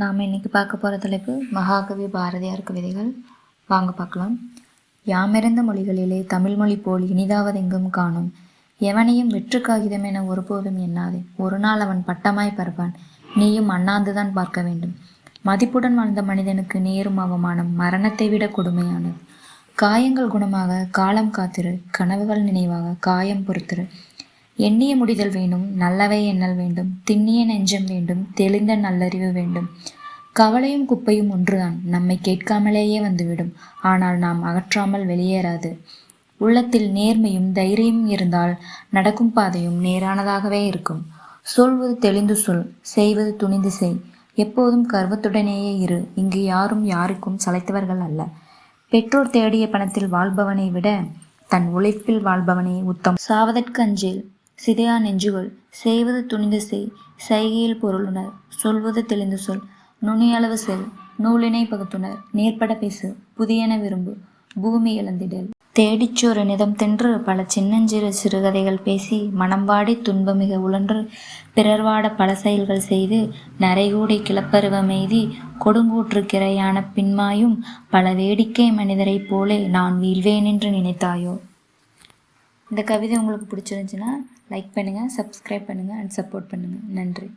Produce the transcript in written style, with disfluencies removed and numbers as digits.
நாம் இன்றைக்கி பார்க்க போகிற தலைப்பு மகாகவி பாரதியார் கவிதைகள். வாங்க பார்க்கலாம். யாமிருந்த மொழிகளிலே தமிழ்மொழி போல் இனிதாவதெங்கும் காணும். எவனையும் வெற்று காகிதம் என ஒருபோதும் எண்ணாதே. ஒரு நாள் அவன் பட்டமாய் பறப்பான். நீயும் அண்ணாந்துதான் பார்க்க வேண்டும். மதிப்புடன் வாழ்ந்த மனிதனுக்கு நேரும் அவமானம் மரணத்தை விட கொடுமையானது. காயங்கள் குணமாக காலம் காத்திரு, கனவுகள் நினைவாக காயம் பொறுத்திரு. எண்ணிய முடிதல் வேணும், நல்லவை எண்ணல் வேண்டும், திண்ணிய நெஞ்சம் வேண்டும், தெளிந்த நல்லறிவு வேண்டும். கவலையும் குப்பையும் ஒன்றுதான், நம்மை கேட்காமலேயே வந்துவிடும். ஆனால் நாம் அகற்றாமல் வெளியேறாது. உள்ளத்தில் நேர்மையும் தைரியமும் இருந்தால் நடக்கும் பாதையும் நேரானதாகவே இருக்கும். சொல்வது தெளிந்து சொல், செய்வது துணிந்து செய். எப்போதும் கர்வத்துடனேயே இரு. இங்கு யாரும் யாருக்கும் சளைத்தவர்கள் அல்ல. பெற்றோர் தேடிய பணத்தில் வாழ்பவனை விட தன் உழைப்பில் வாழ்பவனே உத்தம். சாவதற்கு அஞ்சேல், சிதையா நெஞ்சுகள். செய்வது துணிந்து செய், செய்கையில் பொருளுணர். சொல்வது தெளிந்து சொல், நுனியளவு செல். நூலினை பகுத்துணர், நேர்பட பேசு. புதியன விரும்பு, பூமி இழந்திடல். தேடிச்சோறு நிதம் தின்று பல சின்னஞ்சிறு சிறுகதைகள் பேசி மனம்பாடி துன்பமிக உழன்று பிறர்வாட பல செயல்கள் செய்து நரைகூடி கிளப்பருவமெய்தி கொடுங்கூற்று கிரையான பின்மாயும் பல வேடிக்கை மனிதரைப் போலே நான் வீழ்வேன் என்று நினைத்தாயோ. இந்த கவிதை உங்களுக்கு பிடிச்சிருந்துச்சுன்னா லைக் பண்ணுங்கள், சப்ஸ்கிரைப் பண்ணுங்கள் அண்ட் சப்போர்ட் பண்ணுங்கள். நன்றி.